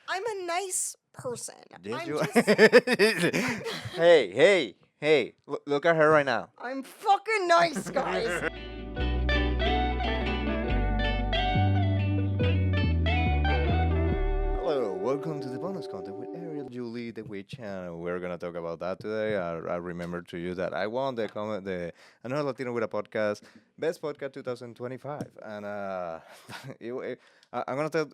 I'm a nice person. Yes, I'm you. just. Hey! Look at her right now. I'm fucking nice, guys. Hello, welcome to the bonus content with Ariel, Julie, the witch, and we're gonna talk about that today. I remember to you that I won the another Latino with a podcast, best podcast 2025, and I'm gonna tell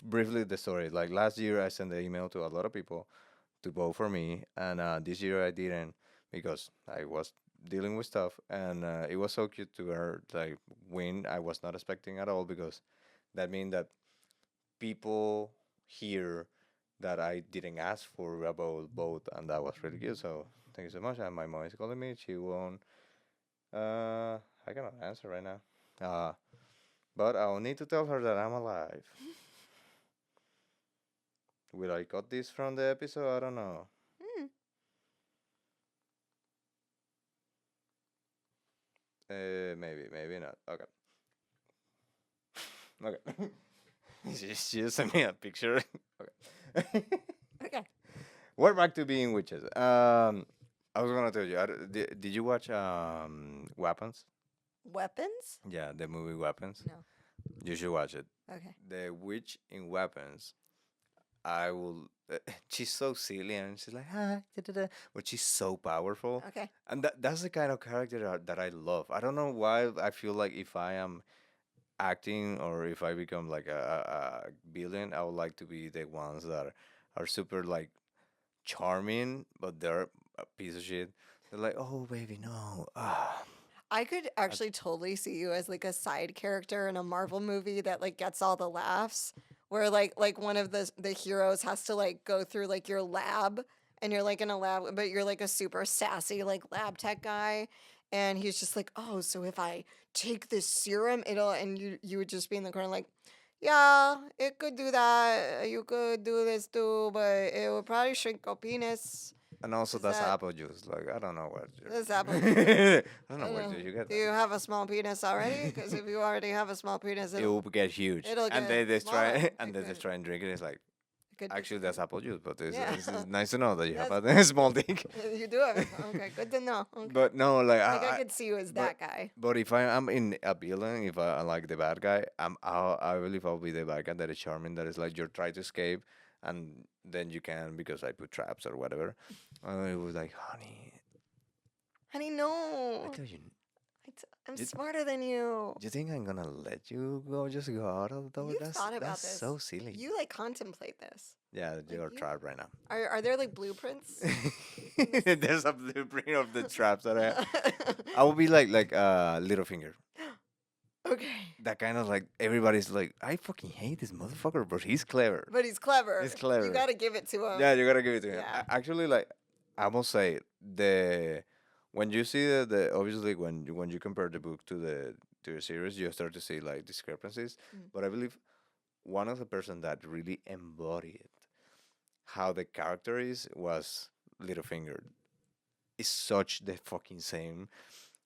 briefly the story. Like last year, I sent the email to a lot of people to vote for me, and this year I didn't because I was dealing with stuff, and it was so cute to her like win. I was not expecting at all because that means that people here that I didn't ask for about both, and that was really good. So thank you so much. And my mom is calling me. She won't. I cannot answer right now. But I'll need to tell her that I'm alive. Will I cut this from the episode? I don't know. Hmm. Maybe not. Okay. Okay. she just sent me a picture. Okay. Okay. We're back to being witches. I was gonna tell you. Did you watch Weapons? Weapons? Yeah, the movie Weapons. No. You should watch it. Okay. The witch in Weapons. I will. She's so silly and she's like, hi, da, da, da," but she's so powerful, Okay. and that's the kind of character that I love. I don't know why I feel like if I am acting or if I become like a villain, I would like to be the ones that are super like charming, but they're a piece of shit. They're like, oh baby, no. I could actually totally see you as like a side character in a Marvel movie that like gets all the laughs. Where like one of the heroes has to like go through like your lab and you're like in a lab but you're like a super sassy like lab tech guy and he's just like, "Oh, so if I take this serum, it'll," and you would just be in the corner like, "Yeah, it could do that. You could do this too, but it would probably shrink your penis." And also Is that's that apple juice. Like I don't know what. this apple juice? I don't I know don't where know. did you get Do that. you have a small penis already? Because if you already have a small penis, It will get huge, it'll and get they smaller. try and It they could just try and drink it. It's like it could actually that's apple juice, but yeah. it's nice to know that you have That's a small dick. you do have it. Okay, good to know. Okay. But no, like Like I could see you as but that guy. but if am in a villain, if I like the bad guy, I believe I'll be the bad guy that is charming. That is like you're trying to escape, and then you can because I put traps or whatever. And it was like, honey, Honey, I no. told you. I'm You, smarter than you. you think I'm gonna let you go? Just go out of the door? You've thought about That's this. so silly. You like contemplate this. Yeah, Like you're you trapped right now. are there like blueprints? There's a blueprint of the traps that I have. I will be like Littlefinger. Okay. That kind of like everybody's like, I fucking hate this motherfucker, but he's clever. But he's clever. He's clever. You gotta give it to him. Yeah, you gotta give it to him. Yeah. Actually, like I must say, the when you see the obviously when you compare the book to the series, you start to see like discrepancies. Mm. But I believe one of the person that really embodied how the character is was Littlefinger. It's such the fucking same.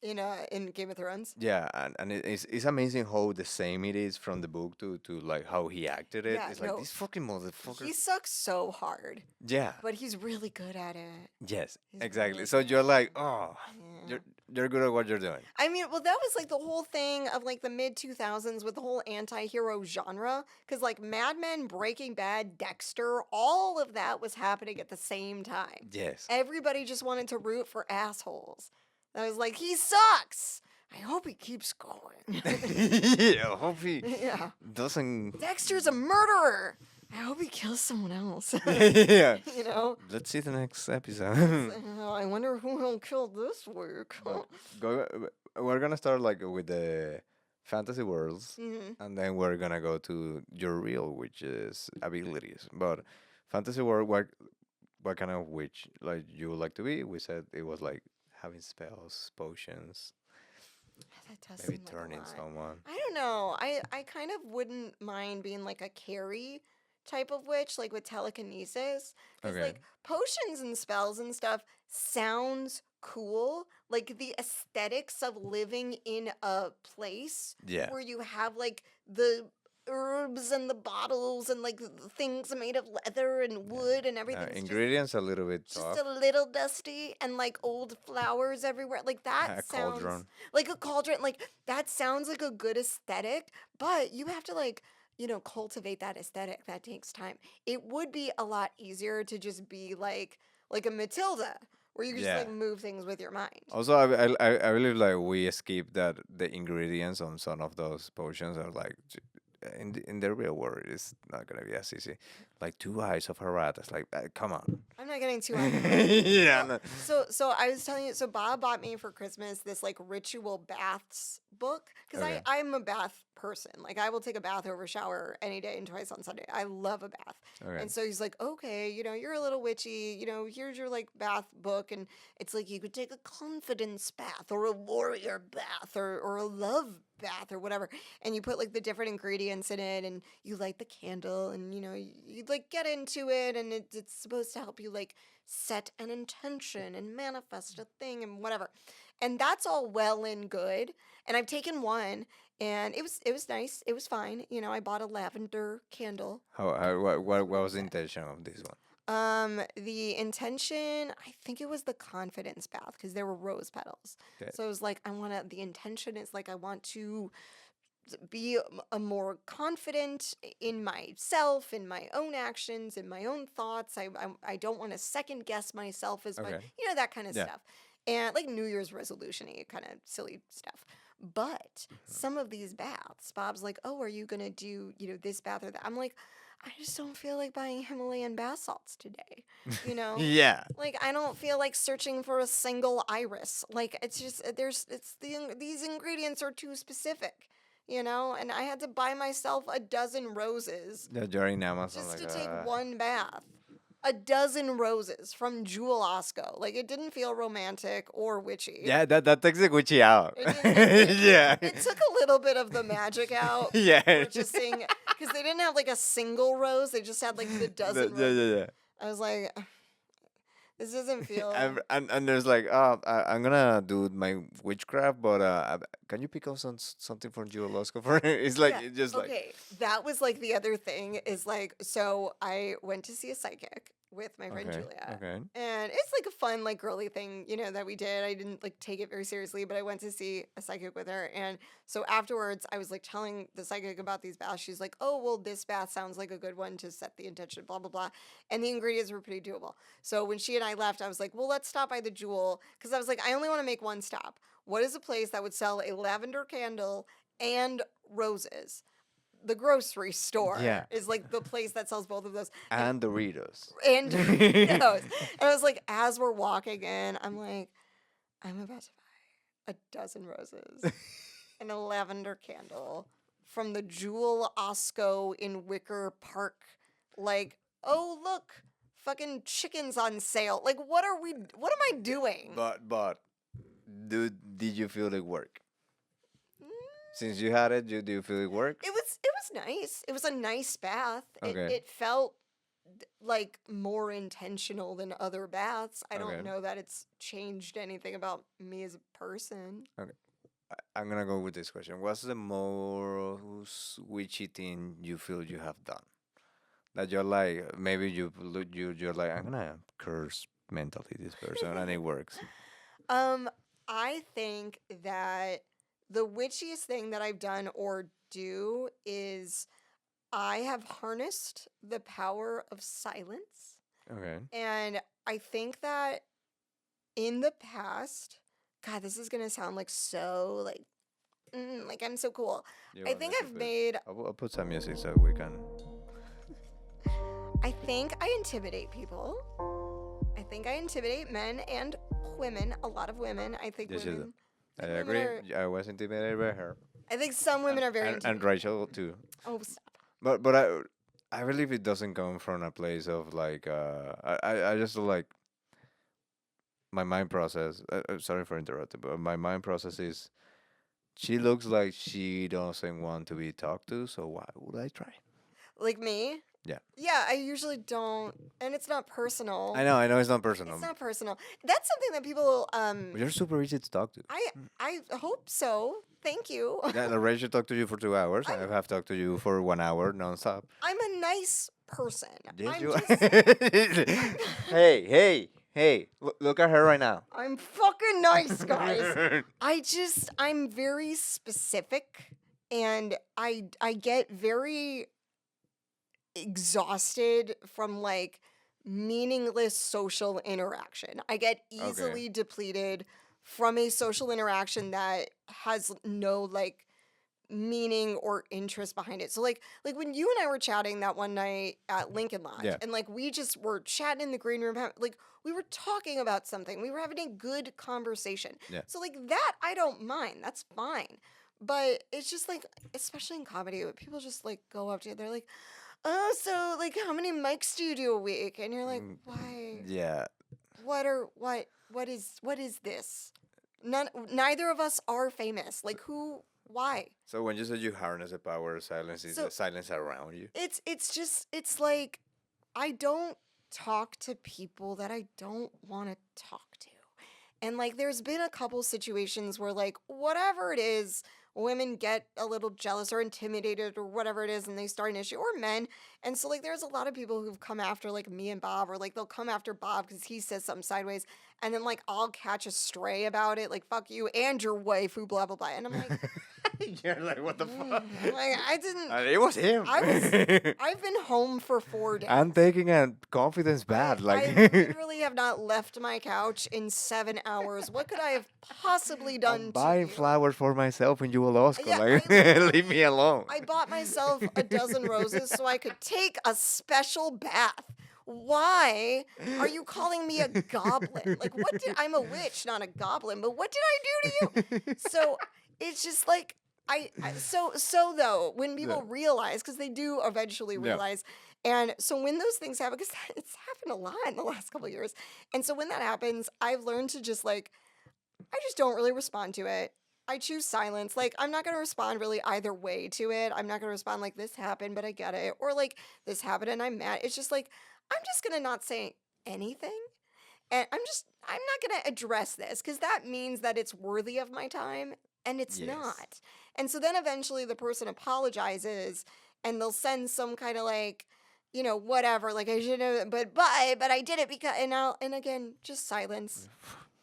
In Game of Thrones. Yeah, and it's amazing how the same it is from the book to like how he acted it. Yeah, It's like no. this fucking motherfucker. He sucks so hard, Yeah. but he's really good at it. Yes. He's Exactly. really So good you're at like, it. oh, Yeah. you're good at what you're doing. I mean, well, that was like the whole thing of like the mid 2000s with the whole anti hero genre. Because like Mad Men, Breaking Bad, Dexter, all of that was happening at the same time. Yes. Everybody just wanted to root for assholes. I was like, he sucks. I hope he keeps going. Yeah. Hope he Yeah. doesn't. Dexter's a murderer. I hope he kills someone else. Yeah. You know? Let's see the next episode. I wonder who he'll kill this week. But go, we're gonna start like with the fantasy worlds, Mhm. and then we're gonna go to your real witches abilities. But fantasy world, what kind of witch like you would like to be? We said it was like having spells, potions, That does maybe seem like a turning lot. someone. I don't know. I kind of wouldn't mind being like a carry type of witch, like with telekinesis. Because Okay. like potions and spells and stuff sounds cool. Like the aesthetics of living in a place Yeah. where you have like the herbs and the bottles and like the things made of leather and wood and everything's Ingredients a little bit just tough. a little dusty and like old flowers everywhere. Like that A sounds cauldron. like a cauldron. Like that sounds like a good aesthetic, but you have to like, cultivate that aesthetic. That takes time. It would be a lot easier to just be like a Matilda where you can just like Yeah. move things with your mind. Also, I believe like we skip that the ingredients on some of those potions are like in the real world it's not gonna be as easy. Like two eyes of a rat. It's like come on. I'm not getting too Yeah. well, No. so I was telling you, so Bob bought me for Christmas this like ritual baths book because Okay. I'm a bath person. Like I will take a bath over a shower any day and twice on Sunday. I love a bath. Okay. And so he's like, okay, you're a little witchy, here's your like bath book. And it's like you could take a confidence bath or a warrior bath or a love bath or whatever. And you put like the different ingredients in it and you light the candle and you like get into it and it's supposed to help you like set an intention and manifest a thing and whatever. And that's all well and good. And I've taken one and it was nice. It was fine. I bought a lavender candle. What Smells was the good. intention of this one? The intention, I think it was the confidence bath because there were rose petals. Okay. So it was like the intention is like I want to be a more confident in myself, in my own actions, in my own thoughts. I don't want to second guess myself as much, Okay. that kind of Yeah. stuff. And like New Year's resolution-y kind of silly stuff. But some of these baths, Bob's like, oh, are you going to do, this bath or that? I'm like, I just don't feel like buying Himalayan bath salts today. You know? Yeah. Like I don't feel like searching for a single iris. Like it's just these ingredients are too specific, and I had to buy myself a dozen roses That you're in Amazon just like to take one bath. A dozen roses from Jewel Osco. Like it didn't feel romantic or witchy. yeah, that takes the Gucci out. It didn't. Yeah. It took a little bit of the magic out. Yeah. Purchasing because they didn't have like a single rose. They just had like the dozen Yeah, roses. yeah, I was like, this doesn't feel. and there's like, I'm gonna do my witchcraft, but can you pick up something from Jewel Osco for it's like Yeah, it's just like okay, that was like the other thing is like, so I went to see a psychic with my friend okay, Julia. okay, And it's like a fun, like girly thing, that we did. I didn't like take it very seriously, but I went to see a psychic with her. And so afterwards, I was like telling the psychic about these baths. She's like, oh, well, this bath sounds like a good one to set the intention, blah, blah, blah. And the ingredients were pretty doable. So when she and I left, I was like, well, let's stop by the Jewel. Because I was like, I only want to make one stop. What is a place that would sell a lavender candle and roses? The grocery store yeah, is like the place that sells both of those. and Doritos. And Doritos. And I was like, as we're walking in, I'm like, I'm about to buy a dozen roses and a lavender candle from the Jewel Osco in Wicker Park. Like, oh look, fucking chickens on sale. Like, what am I doing? But, did you feel it work? Mm, Since you had it, do you feel it work? It was nice. It was a nice bath. Okay. It felt like more intentional than other baths. I don't Okay. know that it's changed anything about me as a person. I'm gonna go with this question. What's the most witchy thing you feel you have done? That you're like, maybe you're like, I'm gonna curse mentally this person, and it works. I think that the witchiest thing that I've done or do is I have harnessed the power of silence. Okay. And I think that in the past, God, this is gonna sound like so like I'm so cool. You I want think me to I've put- made. I'll put some music so we can. I think I intimidate people. I think I intimidate men and women. A lot of women. I think Yes, you do. women. I think women agree. I was intimidated by her. I think some women are very and intimidating. Rachel too. Oh, stop. But I believe it doesn't come from a place of like I just like my mind process. Sorry for interrupting, but my mind process is she looks like she doesn't want to be talked to, so why would I try? Like me? Yeah. Yeah, I usually don't, and it's not personal. I know it's not It's personal. not personal. That's something that people But you're super easy to talk to. I hope so. Thank you. Yeah, the Rachel talked to you for 2 hours. I I'm have talked to you for 1 hour nonstop. I'm a nice person. Yes, I'm you. just I'm Hey! Look at her right now. I'm fucking nice, guys. I'm very specific, and I get very exhausted from like meaningless social interaction. I get Okay. easily depleted from a social interaction that has no like meaning or interest behind it. So like when you and I were chatting that one night at Lincoln Lodge, Yeah. and like we just were chatting in the green room, like we were talking about something. We were having a good conversation. Yeah. So like that I don't mind. That's fine. But it's just like, especially in comedy, when people just like go up to you, they're like, "Oh, so like how many mics do you do a week?" And you're like, "Why? Yeah. What is this?" Neither of us are famous. Like who? Why? So when you said you harness the power of silence, is So the silence around you? it's like I don't talk to people that I don't want to talk to. And like there's been a couple situations where like whatever it is, women get a little jealous or intimidated or whatever it is and they start an issue, or men. And so like there's a lot of people who've come after like me and Bob, or like they'll come after Bob because he says something sideways, and then like I'll catch a stray about it, like fuck you and your wife who blah blah blah. And I'm like, You're like, what the fuck? like I didn't It was him. I've been home for 4 days. I'm taking a confidence bath. I Like, literally have not left my couch in 7 hours. What could I have possibly done I'm to buying you? flowers for myself in Juolosco. Yeah, Like, I literally- leave me alone. I bought myself a dozen roses so I could take a special bath. Why are you calling me a goblin? Like, what did I'm a witch, not a goblin, but what did I do to you? So it's just like so though when people realize, because they do eventually Yeah. realize, and so when those things happen, because it's happened a lot in the last couple of years, and so when that happens, I've learned to just like I just don't really respond to it. I choose silence. Like, I'm not going to respond really either way to it. I'm not going to respond like this happened, but I get it. Or like this happened and I'm mad. It's just like, I'm just going to not say anything. And I'm not going to address this because that means that it's worthy of my time, and it's Yes. not. And so then eventually the person apologizes and they'll send some kind of like, whatever, like I should have, but I did it because, and again, just silence.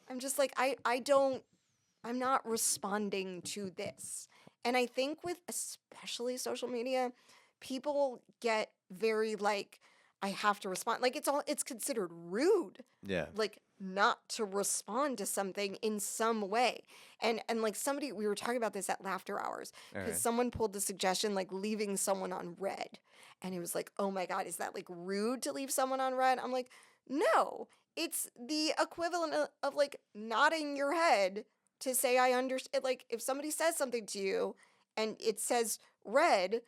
I'm just like, I'm not responding to this. And I think with especially social media, people get very like, I have to respond. Like it's considered rude, Yeah. like not to respond to something in some way. And like we were talking about this at Laughter Hours, because Okay. someone pulled the suggestion like leaving someone on red. And it was like, oh my God, is that like rude to leave someone on red? I'm like, no, it's the equivalent of like nodding your head to say I understand. Like if somebody says something to you and it says red,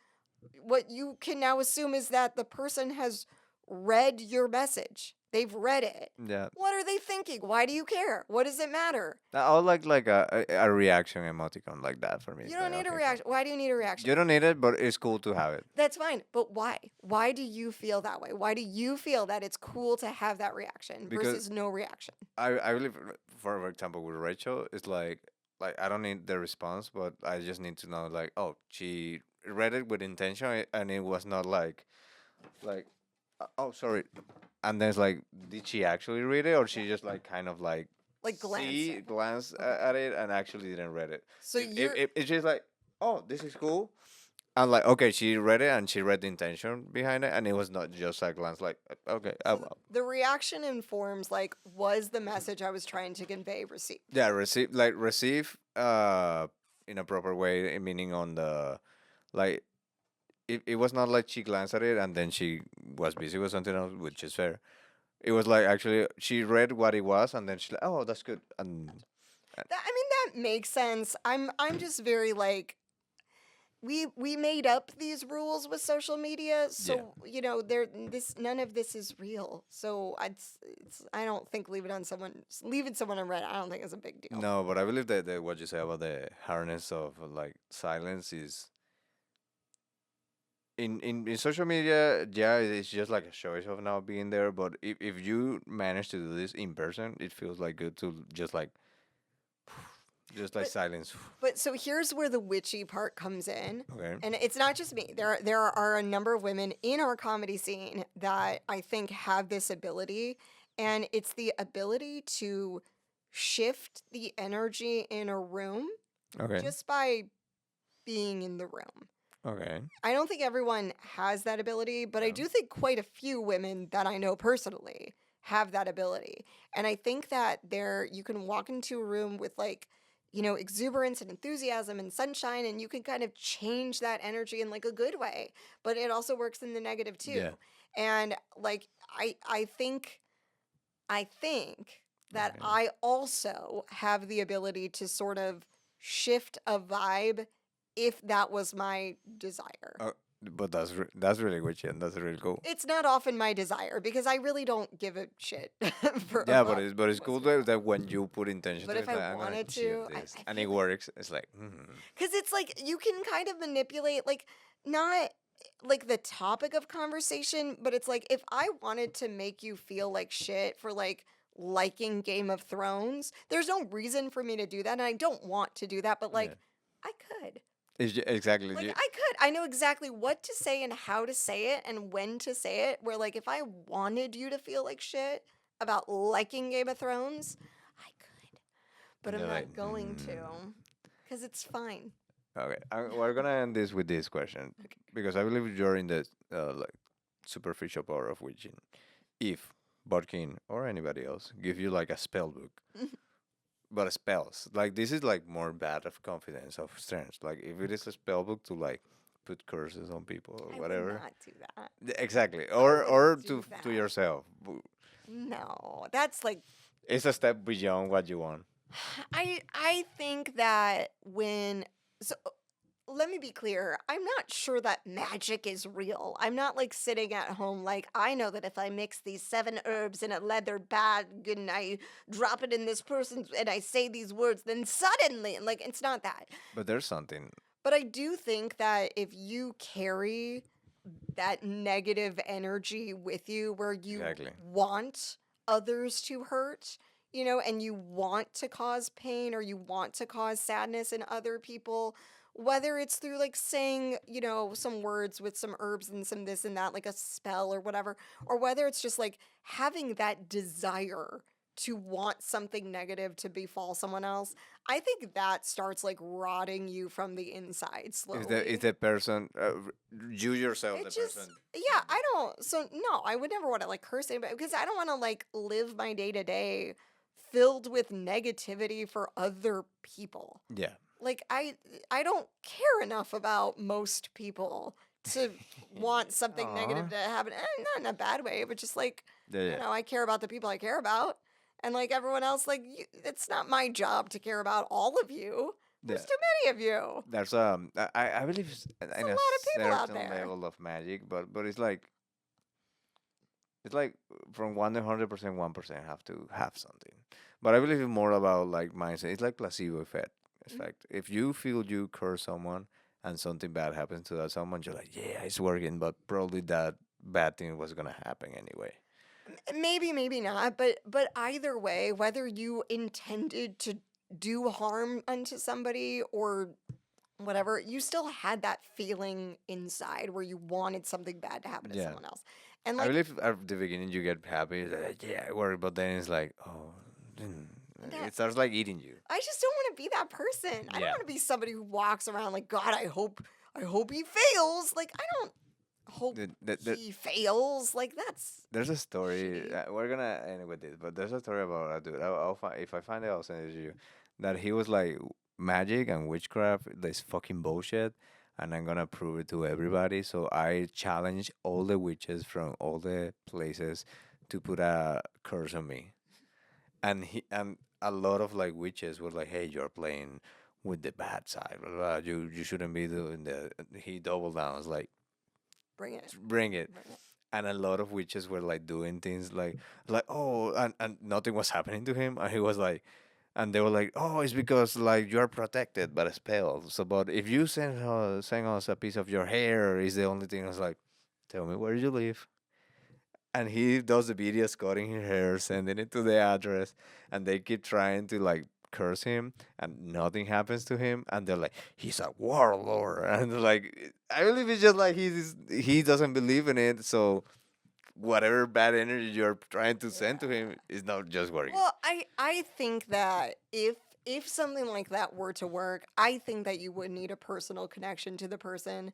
what you can now assume is that the person has read your message. They've read it. Yeah. What are they thinking? Why do you care? What does it matter? I would like a reaction emoticon like that for me. You It's don't like, need a okay, reaction. Why do you need a reaction? You don't need it, but it's cool to have it. That's fine. But why? Why do you feel that way? Why do you feel that it's cool to have that reaction Because- versus no reaction? I believe, for example, with Rachel, it's like I don't need the response, but I just need to know like, oh, she read it with intention, and it was not like oh, sorry, and then it's like, did she actually read it, or she just like kind of like glance at it and actually didn't read it? So It's just like, oh, this is cool. And like, okay, she read it and she read the intention behind it, and it was not just a glance like, okay, the reaction informs like, was the message I was trying to convey received? yeah, receive in a proper way, meaning on the like, it was not like she glanced at it and then she was busy with something else, which is fair. It was like actually she read what it was and then she's like, oh, that's good. And That makes sense. I'm just very like, we made up these rules with social media, so none of this is real. So I don't think leaving someone on red, I don't think is a big deal. no, but I believe that what you say about the harness of like silence is in social media, yeah, it's just like a choice of not being there. But if you manage to do this in person, it feels like good to just like But silence. But so here's where the witchy part comes in. Okay. And it's not just me. There are a number of women in our comedy scene that I think have this ability, and it's the ability to shift the energy in a room Okay. just by being in the room. Okay. I don't think everyone has that ability, but I Yeah. do think quite a few women that I know personally have that ability. And I think that you can walk into a room with like, exuberance and enthusiasm and sunshine, and you can kind of change that energy in like a good way, but it also works in the negative too. Yeah. And like, I think that Okay. I also have the ability to sort of shift a vibe if that was my desire. But that's really witchy and that's really cool. It's not often my desire because I really don't give a shit for Yeah, about but it's what's cool going on. that when you put intention But to it, if it's I like I'm gonna wanted to, shift this, I and it feel like works. It's like, because it's like you can kind of manipulate, like, not like the topic of conversation, but it's like if I wanted to make you feel like shit for like liking Game of Thrones, there's no reason for me to do that. And I don't want to do that, but yeah, like I could. exactly. Like I could. I know exactly what to say and how to say it and when to say it. Where like if I wanted you to feel like shit about liking Game of Thrones, I could. But And I'm you're like, not going to because it's fine. Okay, we're gonna end this with this question because I believe you're in the like superficial power of witching. If Bodkin or anybody else give you like a spell book, but spells like this is like more bad of confidence of strength. Like if it is a spell book to like put curses on people or I would whatever. not do that. Exactly, I or wouldn't do to that. yourself. No, that's like It's a step beyond what you want. I think that when so let me be clear. I'm not sure that magic is real. I'm not like sitting at home like I know that if I mix these 7 herbs in a leather bag and I drop it in this person's and I say these words, then suddenly like it's not that. But there's something. But I do think that if you carry that negative energy with you where you Exactly. want others to hurt, and you want to cause pain or you want to cause sadness in other people, whether it's through like saying, some words with some herbs and some this and that, like a spell or whatever, or whether it's just like having that desire to want something negative to befall someone else, I think that starts like rotting you from the inside Is slowly. the person you yourself It the just, person? yeah, I don't, so no, I would never want to like curse anybody because I don't want to like live my day to day filled with negativity for other people. Yeah. Like I don't care enough about most people to want something negative Aw. to happen. Not in a bad way, but just like, Yeah, yeah, I care about the people I care about. And like everyone else, like it's not my job to care about all of you. yeah. There's too many of you. There's I believe There's in a a lot of people out certain there. level of magic, but it's like from 100%, 1% have to have something. But I believe it's more about like mindset. It's like placebo effect. Mhm. Effect. If you feel you curse someone and something bad happens to that someone, you're like, yeah, it's working, but probably that bad thing was gonna happen anyway. Maybe, maybe not, but either way, whether you intended to do harm unto somebody or whatever, you still had that feeling inside where you wanted something bad to happen to Yeah. someone else. And I like believe at the beginning you get happy, like, yeah, I worry, but then it's like, oh, that it starts like eating you. I just don't want to be that person. I don't Yeah. want to be somebody who walks around like, God, I hope he fails. Like I don't hope The he fails. Like that's There's a story. shitty. We're gonna end with this, but there's a story about a dude. I'll find if I find it, I'll send it to you. That he was like magic and witchcraft. This fucking bullshit, and I'm gonna prove it to everybody. So I challenge all the witches from all the places to put a curse on me. And a lot of like witches were like, "Hey, you're playing with the bad side. Blah, blah, you shouldn't be doing the." He doubled down. I was like, Bring it. "Bring it." Bring it. And a lot of witches were like doing things like oh and nothing was happening to him and he was like and they were like, "Oh, it's because like you're protected by a spell. So, but if you send us a piece of your hair, is the only thing." I was like, "Tell me where you live." And he does the videos cutting his hair, sending it to the address, and they keep trying to like curse him, and nothing happens to him. And they're like, "He's a warlord," and like, I believe it's just like he doesn't believe in it, so whatever bad energy you're trying to send to him is not just working. Well, I think that if something like that were to work, I think that you would need a personal connection to the person.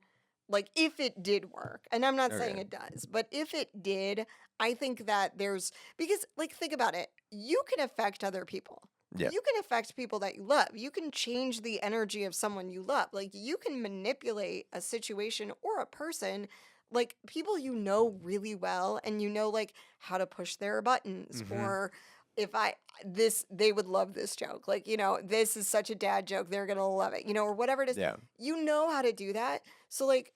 Like if it did work. And I'm not saying Okay. it does, but if it did, I think that there's because like think about it. You can affect other people. Yeah. You can affect people that you love. You can change the energy of someone you love. Like you can manipulate a situation or a person, like people you know really well and you know like how to push their buttons Mm-hmm. or if I this they would love this joke. Like, this is such a dad joke. They're going to love it. Or whatever it is. Yeah. You know how to do that. So like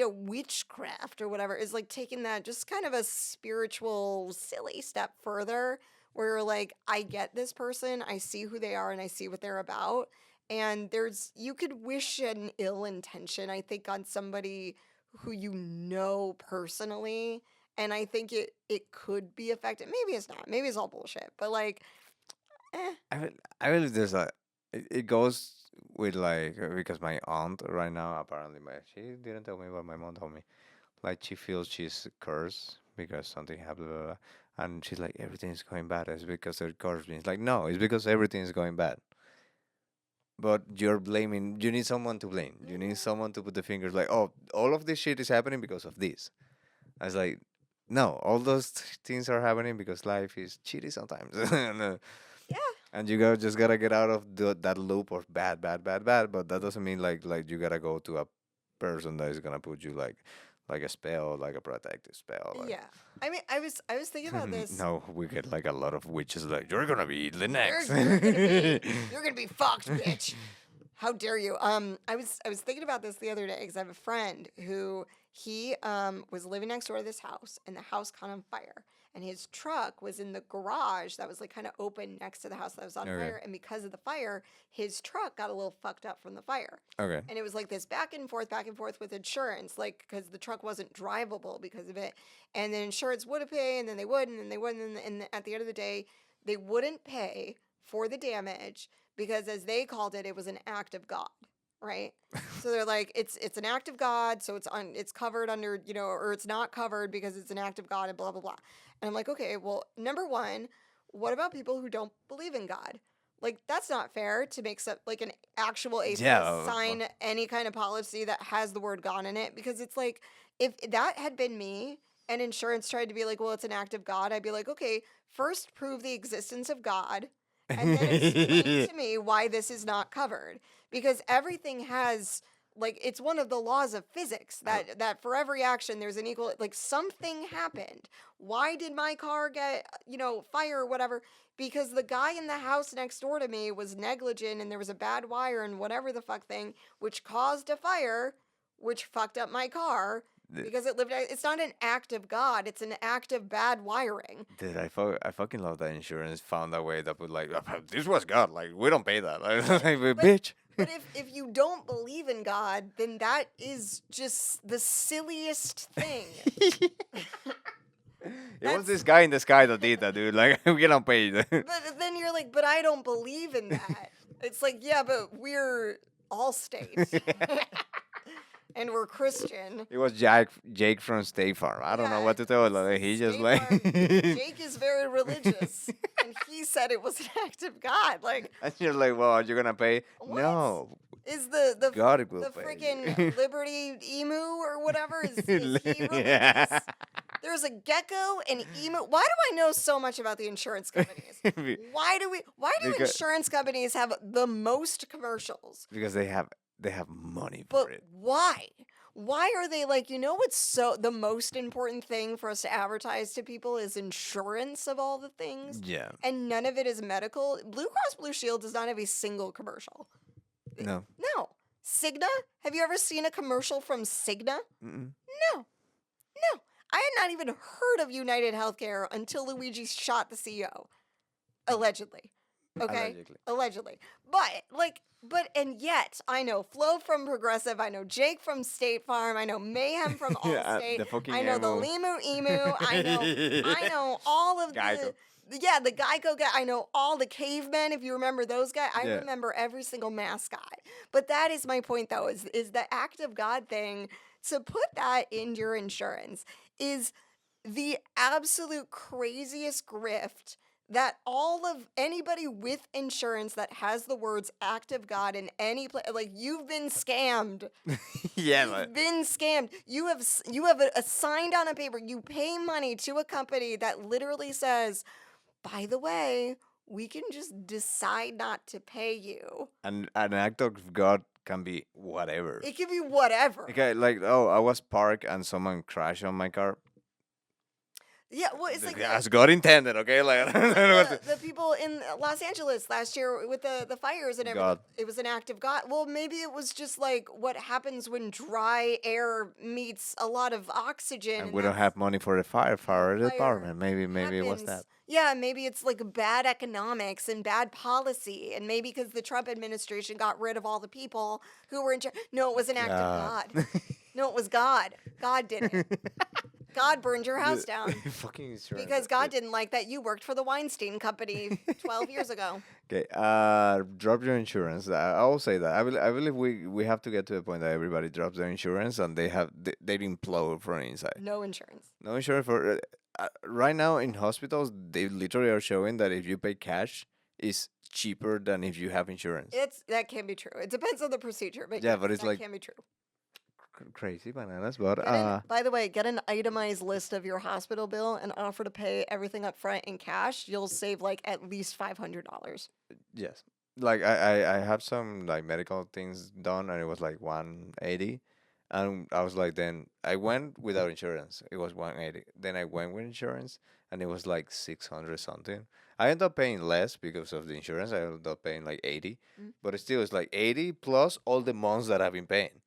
witchcraft or whatever is like taking that just kind of a spiritual, silly step further where you're like, I get this person, I see who they are, and I see what they're about. And you could wish an ill intention, I think, on somebody who you know personally. And I think it could be effective. Maybe it's not. Maybe it's all bullshit. But like, eh. I believe there's a. It goes with like because my aunt right now apparently she didn't tell me, but my mom told me like she feels she's cursed because something happened, blah, blah, blah, and she's like everything's going bad. It's because they're cursed me. It's like no, it's because everything's going bad. But you're blaming. You need someone to blame. You need someone to put the fingers like, oh, all of this shit is happening because of this. I was like, no, all those things are happening because life is shitty sometimes. Yeah. And you just gotta get out of that loop of bad, bad, bad, bad. But that doesn't mean like you gotta go to a person that is gonna put you like a spell, like a protective spell. Yeah. I mean, I was thinking about Like this. no, we get like a lot of witches like you're gonna be the You're next. you're gonna be you're gonna be fucked, bitch. How dare you? I was thinking about this the other day because I have a friend who he was living next door to this house, and the house caught on fire, and his truck was in the garage that was like kind of open next to the house that was on Okay. fire, and because of the fire, his truck got a little fucked up from the fire. Okay. And it was like this back and forth with insurance, like because the truck wasn't drivable because of it. And then insurance would pay, and then they wouldn't, and they wouldn't, and at the end of the day, they wouldn't pay for the damage because, as they called it, it was an act of God, right? So they're like, it's an act of God, so it's covered under, or it's not covered because it's an act of God, and blah blah blah. And I'm like, okay, well, number one, what about people who don't believe in God? Like that's not fair to make some like an actual atheist Yeah. sign any kind of policy that has the word God in it because it's like if that had been me and insurance tried to be like, well, it's an act of God, I'd be like, okay, first prove the existence of God and then explain to me why this is not covered because everything has like it's one of the laws of physics that for every action there's an equal like something happened. Why did my car get fire or whatever? Because the guy in the house next door to me was negligent and there was a bad wire and whatever the fuck thing, which caused a fire, which fucked up my car because it's not an act of God, it's an act of bad wiring. Dude, I fucking love that insurance found a way that would like this was God like we don't pay that like, But bitch. but if you don't believe in God, then that is just the silliest thing. It was That's this guy in the sky that did that, dude. Like we cannot pay. but then you're like, but I don't believe in that. It's like, yeah, but we're all state. And we're Christian. It was Jake from State Farm. I don't know Yeah, what to tell you. Like, he just State like Farm. Jake is very religious, and he said it was an act of God. Like, and you're like, well, are you gonna pay? what No, is the God will the pay. freaking Liberty Emu or whatever? Is he Yeah. religious? There's a gecko and emu. Why do I know so much about the insurance companies? Why do because insurance companies have the most commercials? because they have money But for it. why? Why are they like, what's so the most important thing for us to advertise to people is insurance of all the things? Yeah. And none of it is medical. Blue Cross Blue Shield does not have a single commercial. No. No. Cigna? Have you ever seen a commercial from Cigna? Mm-mm. No. No. I had not even heard of United Healthcare until Luigi shot the CEO. Allegedly. Okay, Allegedly. allegedly. And yet I know Flo from Progressive. I know Jake from State Farm. I know Mayhem from Yeah, Allstate. the fucking I know the emu. Limu Emu. I know all of Geico. the Geico guy. I know all the cavemen. If you remember those guys, I Yeah. remember every single mascot. But that is my point, though. Is the act of God thing to put that in your insurance is the absolute craziest grift that all of anybody with insurance that has the words act of God in any place, like you've been scammed. Yeah, You've been scammed. You have a signed on a paper. You pay money to a company that literally says, by the way, we can just decide not to pay you. and an act of God can be whatever. It can be whatever. Okay, like, oh, I was parked and someone crashed on my car. Yeah, well, it's like As God intended, okay? Like, I don't know what the people in Los Angeles last year with the fires and everything. God. It was an act of God. Well, maybe it was just like what happens when dry air meets a lot of oxygen. And we don't have money for the fire fire department. Maybe it was happens. that. Yeah, maybe it's like bad economics and bad policy, and maybe because the Trump administration got rid of all the people who were in charge. No, it was an act of God. No, it was God. God did it. God burned your house down. Fucking insurance. Because God didn't like that you worked for the Weinstein Company 12 years ago. Okay, drop your insurance. I will say that. I believe we have to get to the point that everybody drops their insurance and they implode from the inside. No insurance. No insurance for right now in hospitals. They literally are showing that if you pay cash, is cheaper than if you have insurance. That can be true. It depends on the procedure, but Yeah, yes, but it's that like can be true. Crazy bananas. But By the way, get an itemized list of your hospital bill and offer to pay everything up front in cash. You'll save like at least $500. yes, like I have some like medical things done, and it was like 180. And I was like, then I went without insurance. It was 180. Then I went with insurance, and it was like 600 something. I ended up paying less because of the insurance. I ended up paying like 80, but it still is like 80 plus all the months that I've been paying.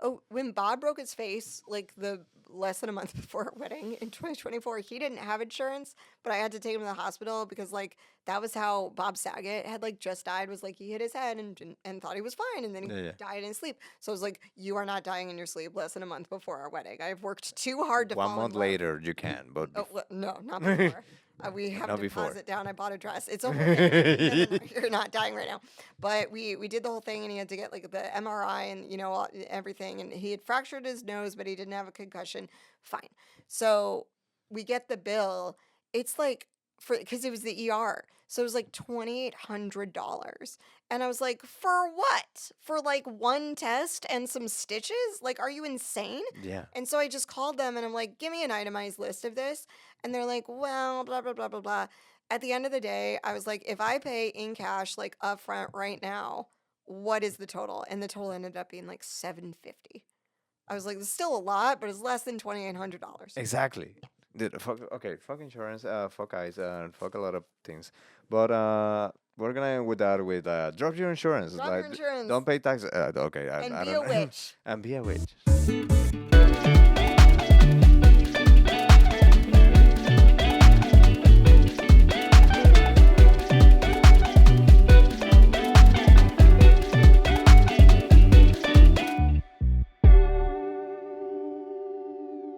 Oh, when Bob broke his face, like the less than a month before our wedding in 2024, he didn't have insurance, but I had to take him to the hospital because like that was how Bob Saget had like just died. Was like he hit his head and thought he was fine, and then he Yeah. died in his sleep. So I was like, you are not dying in your sleep less than a month before our wedding. I've worked too hard to One fall in month love. later, you can, but Oh no, not before. We have Not a before. deposit down. I bought a dress. It's okay. No, you're not dying right now. But we did the whole thing, and he had to get like the MRI and everything. And he had fractured his nose, but he didn't have a concussion. Fine. So we get the bill. It's like because it was the ER. So it was like $2,800. And I was like, for what? For like one test and some stitches? Like, are you insane? yeah. And so I just called them and I'm like, give me an itemized list of this. And they're like, well, blah, blah, blah, blah, blah. At the end of the day, I was like, if I pay in cash, like upfront right now, what is the total? And the total ended up being like $750. I was like, it's still a lot, but it's less than $2,800. Exactly. Dude, fuck insurance, fuck eyes, and fuck a lot of things. But we're gonna end with that with drop your insurance. Drop your insurance. Don't pay taxes. Okay, And I be a don't witch. and be a witch.